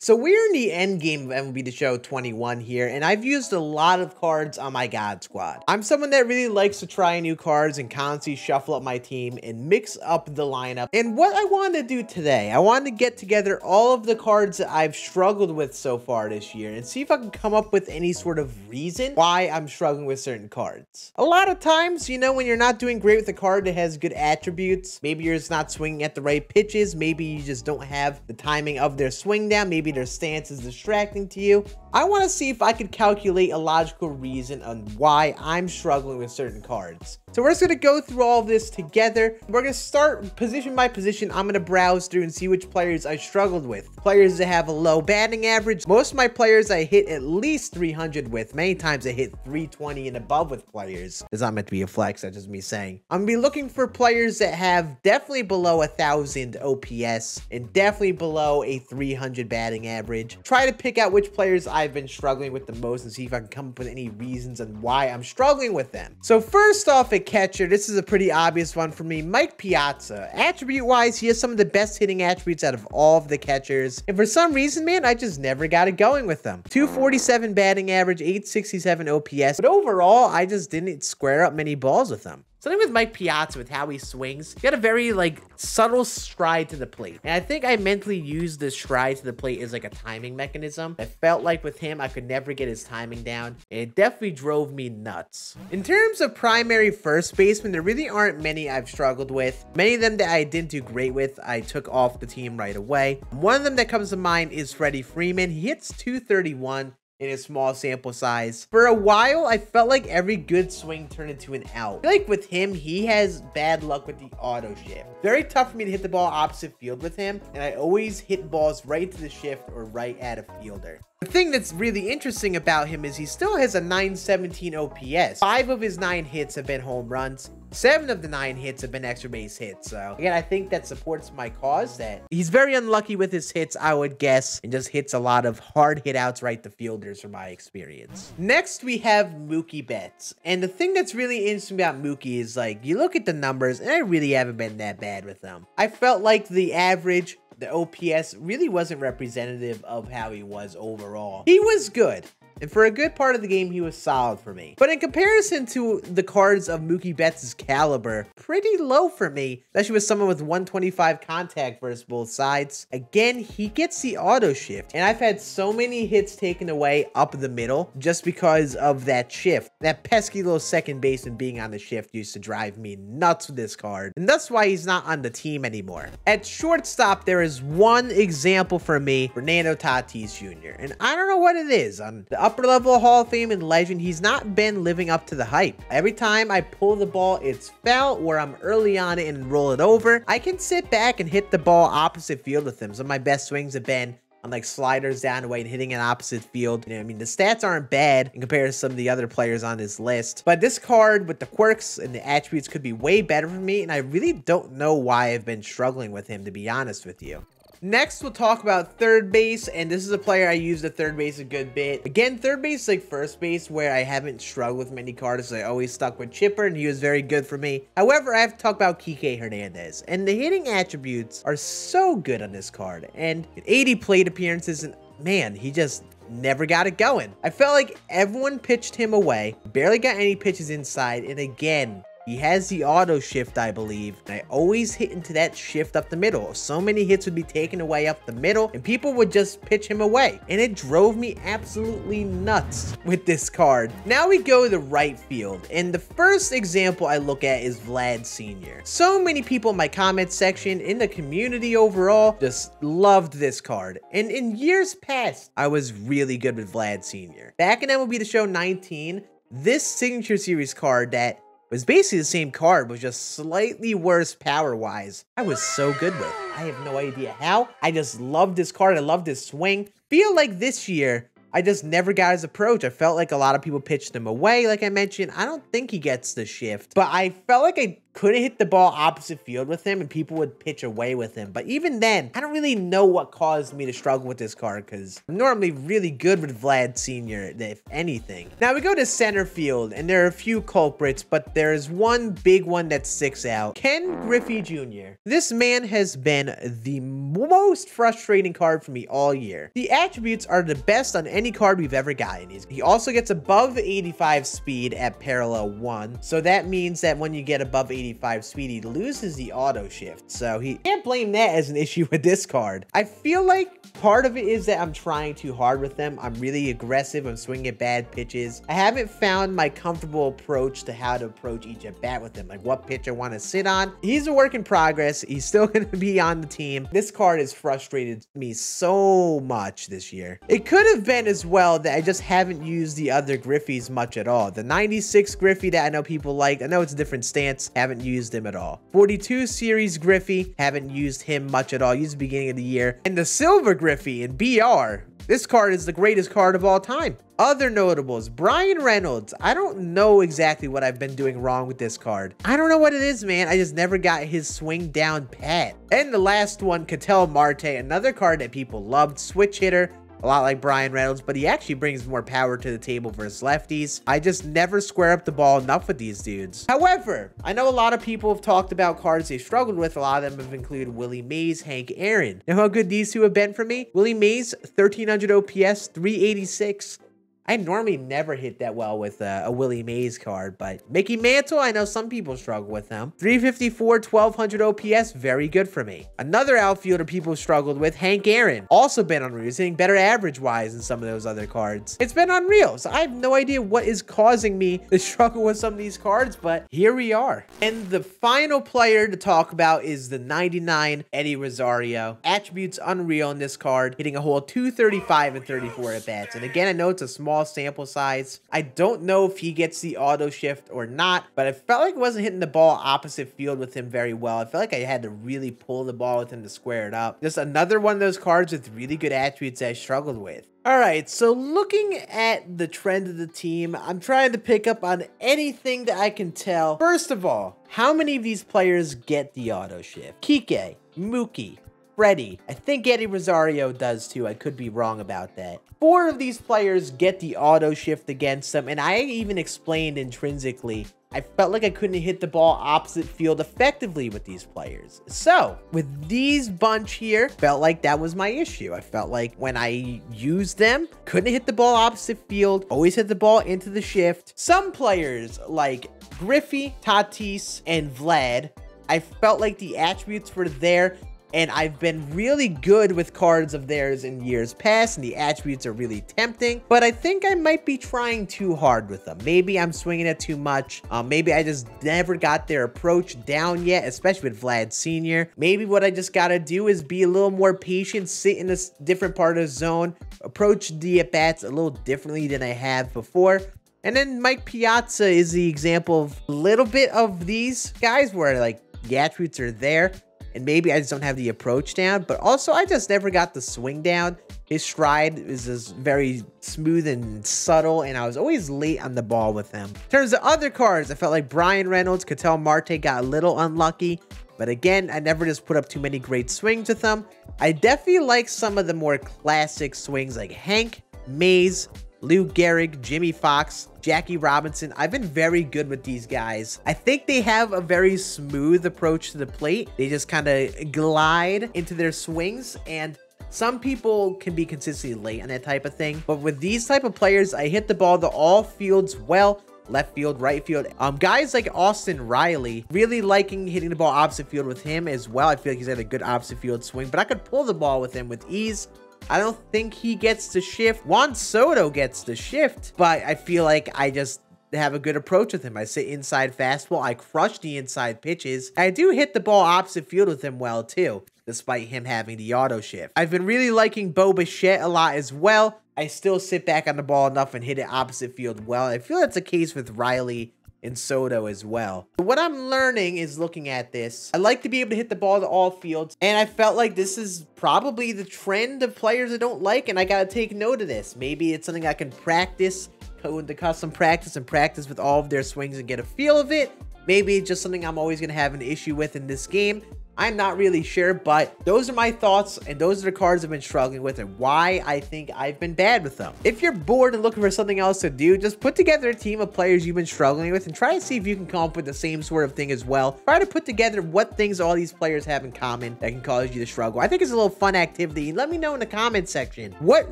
So we're in the end game of MLB The Show 21 here, and I've used a lot of cards on my God Squad. I'm someone that really likes to try new cards and constantly shuffle up my team and mix up the lineup. And what I wanted to do today, I wanted to get together all of the cards that I've struggled with so far this year and see if I can come up with any sort of reason why I'm struggling with certain cards. A lot of times, you know, when you're not doing great with a card that has good attributes, maybe you're just not swinging at the right pitches, maybe you just don't have the timing of their swing down, maybe their stance is distracting to you. I want to see if I could calculate a logical reason on why I'm struggling with certain cards. So we're just going to go through all of this together. We're going to start position by position. I'm going to browse through and see which players I struggled with. Players that have a low batting average. Most of my players I hit at least 300 with. Many times I hit 320 and above with players. It's not meant to be a flex, that's just me saying. I'm going to be looking for players that have definitely below 1,000 OPS and definitely below a 300 batting average. Try to pick out which players I've been struggling with the most and see if I can come up with any reasons on why I'm struggling with them. So first off at catcher, this is a pretty obvious one for me. Mike Piazza. Attribute wise, he has some of the best hitting attributes out of all of the catchers. And for some reason, man, I just never got it going with them. 247 batting average, 867 OPS. But overall, I just didn't square up many balls with them. Something with Mike Piazza, with how he swings, he got a very, subtle stride to the plate. And I think I mentally used this stride to the plate as, a timing mechanism. I felt like with him, I could never get his timing down. And it definitely drove me nuts. In terms of primary first baseman, there really aren't many I've struggled with. Many of them that I didn't do great with, I took off the team right away. One of them that comes to mind is Freddie Freeman. He hits 231. In a small sample size. For a while, I felt like every good swing turned into an out. I feel like with him, he has bad luck with the auto shift. Very tough for me to hit the ball opposite field with him, and I always hit balls right to the shift or right at a fielder. The thing that's really interesting about him is he still has a 917 OPS. 5 of his 9 hits have been home runs. 7 of the 9 hits have been extra base hits. So again, I think that supports my cause that he's very unlucky with his hits, I would guess, and just hits a lot of hard hit outs right to fielders from my experience. Next, we have Mookie Betts. And the thing that's really interesting about Mookie is you look at the numbers and I really haven't been that bad with them. I felt like the average, the OPS really wasn't representative of how he was overall. He was good. And for a good part of the game, he was solid for me. But in comparison to the cards of Mookie Betts' caliber, pretty low for me, especially with someone with 125 contact versus both sides. Again, he gets the auto shift. And I've had so many hits taken away up the middle just because of that shift. That pesky little second baseman being on the shift used to drive me nuts with this card. And that's why he's not on the team anymore. At shortstop, there is one example for me, Fernando Tatis Jr. And I don't know what it is. On the upper level of Hall of Fame and legend, he's not been living up to the hype. Every time I pull the ball, it's foul, or I'm early on it and roll it over. I can sit back and hit the ball opposite field with him. Some of my best swings have been on sliders down away and hitting an opposite field. You know, I mean, the stats aren't bad in comparison to some of the other players on this list, but this card with the quirks and the attributes could be way better for me, and I really don't know why I've been struggling with him, to be honest with you. Next, we'll talk about third base, and this is a player I used at third base a good bit. Again, third base is like first base, where I haven't struggled with many cards, so I always stuck with Chipper, and he was very good for me. However, I have to talk about Kike Hernandez, and the hitting attributes are so good on this card, and 80 plate appearances, and man, he just never got it going. I felt like everyone pitched him away, barely got any pitches inside, and again, he has the auto shift, I believe, and I always hit into that shift up the middle. So many hits would be taken away up the middle, and people would just pitch him away. And it drove me absolutely nuts with this card. Now we go to right field, and the first example I look at is Vlad Sr. So many people in my comment section, in the community overall, just loved this card. And in years past, I was really good with Vlad Sr. Back in MLB The Show 19, this Signature Series card that was basically the same card, was just slightly worse power-wise, I was so good with. I have no idea how. I just loved this card. I loved his swing. Feel like this year, I just never got his approach. I felt like a lot of people pitched him away, like I mentioned. I don't think he gets the shift, but I felt like I couldn't hit the ball opposite field with him, and people would pitch away with him. But even then, I don't really know what caused me to struggle with this card, because I'm normally really good with Vlad Sr., if anything. Now we go to center field, and there are a few culprits, but there's one big one that sticks out. Ken Griffey Jr. This man has been the most frustrating card for me all year. The attributes are the best on any card we've ever gotten. He also gets above 85 speed at parallel 1, so that means that when you get above 85 speed, he loses the auto shift, so he can't blame that as an issue with this card. I feel like part of it is that I'm trying too hard with them. I'm really aggressive. I'm swinging at bad pitches. I haven't found my comfortable approach to how to approach each at bat with him, like what pitch I want to sit on. He's a work in progress. He's still going to be on the team. This card has frustrated me so much this year. It could have been as well that I just haven't used the other Griffies much at all. The 96 Griffey that I know people like, I know it's a different stance, haven't used him at all. 42 series Griffey, haven't used him much at all, used the beginning of the year. And the silver Griffey in BR, this card is the greatest card of all time. Other notables, Brian Reynolds. I don't know exactly what I've been doing wrong with this card. I don't know what it is, man. I just never got his swing down pat. And the last one, Ketel Marte, another card that people loved, switch hitter. A lot like Brian Reynolds, but he actually brings more power to the table versus lefties. I just never square up the ball enough with these dudes. However, I know a lot of people have talked about cards they've struggled with. A lot of them have included Willie Mays, Hank Aaron. Know how good these two have been for me? Willie Mays, 1300 OPS, 386. I normally never hit that well with a Willie Mays card, but Mickey Mantle, I know some people struggle with him. 354, 1200 OPS, very good for me. Another outfielder people struggled with, Hank Aaron. Also been unreal. He's hitting better average-wise than some of those other cards. It's been unreal, so I have no idea what is causing me to struggle with some of these cards, but here we are. And the final player to talk about is the 99 Eddie Rosario. Attributes unreal in this card, hitting a whole 235 and 34 at-bats. And again, I know it's a small sample size. I don't know if he gets the auto shift or not, but I felt like I wasn't hitting the ball opposite field with him very well. I felt like I had to really pull the ball with him to square it up. Just another one of those cards with really good attributes that I struggled with. All right, so looking at the trend of the team, I'm trying to pick up on anything that I can tell. First of all, how many of these players get the auto shift? Kike, Mookie, Freddie. I think Eddie Rosario does too. I could be wrong about that. 4 of these players get the auto shift against them, and I even explained intrinsically, I felt like I couldn't hit the ball opposite field effectively with these players. So, with these bunch here, felt like that was my issue. I felt like when I used them, couldn't hit the ball opposite field, always hit the ball into the shift. Some players like Griffey, Tatis, and Vlad, I felt like the attributes were there, and I've been really good with cards of theirs in years past, and the attributes are really tempting, but I think I might be trying too hard with them. Maybe I'm swinging it too much. Maybe I just never got their approach down yet, especially with Vlad Sr. Maybe what I just gotta do is be a little more patient, sit in a different part of the zone, approach the at-bats a little differently than I have before. And then Mike Piazza is the example of a little bit of these guys where like the attributes are there, and maybe I just don't have the approach down, but also I just never got the swing down. His stride is just very smooth and subtle, and I was always late on the ball with him. In terms of other cards, I felt like Brian Reynolds, Ketel Marte got a little unlucky, but again, I never just put up too many great swings with them. I definitely like some of the more classic swings like Hank, Mays, Lou Gehrig, Jimmy Fox, Jackie Robinson. I've been very good with these guys. I think they have a very smooth approach to the plate. They just kind of glide into their swings, and some people can be consistently late on that type of thing. But with these type of players, I hit the ball to all fields well. Left field, right field. Guys like Austin Riley, really liking hitting the ball opposite field with him as well. I feel like he's had a good opposite field swing, but I could pull the ball with him with ease. I don't think he gets the shift. Juan Soto gets the shift, but I feel like I just have a good approach with him. I sit inside fastball. I crush the inside pitches. I do hit the ball opposite field with him well too, despite him having the auto shift. I've been really liking Bo Bichette a lot as well. I still sit back on the ball enough and hit it opposite field well. I feel that's the case with Riley and Soto as well. What I'm learning is looking at this. I like to be able to hit the ball to all fields, and I felt like this is probably the trend of players I don't like, and I gotta take note of this. Maybe it's something I can practice, go into custom practice and practice with all of their swings and get a feel of it. Maybe it's just something I'm always going to have an issue with in this game. I'm not really sure, but those are my thoughts, and those are the cards I've been struggling with and why I think I've been bad with them. If you're bored and looking for something else to do, just put together a team of players you've been struggling with and try to see if you can come up with the same sort of thing as well. Try to put together what things all these players have in common that can cause you to struggle. I think it's a little fun activity, and let me know in the comment section, what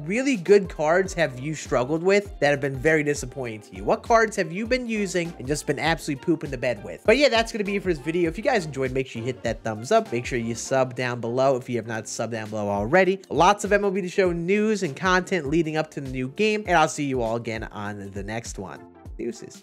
really good cards have you struggled with that have been very disappointing to you? What cards have you been using and just been absolutely pooping the bed with? But yeah, that's going to be it for this video. If you guys enjoyed, make sure you hit that thumbs up. Make sure you sub down below if you have not subbed down below already. Lots of MLB The Show news and content leading up to the new game, and I'll see you all again on the next one. Deuces.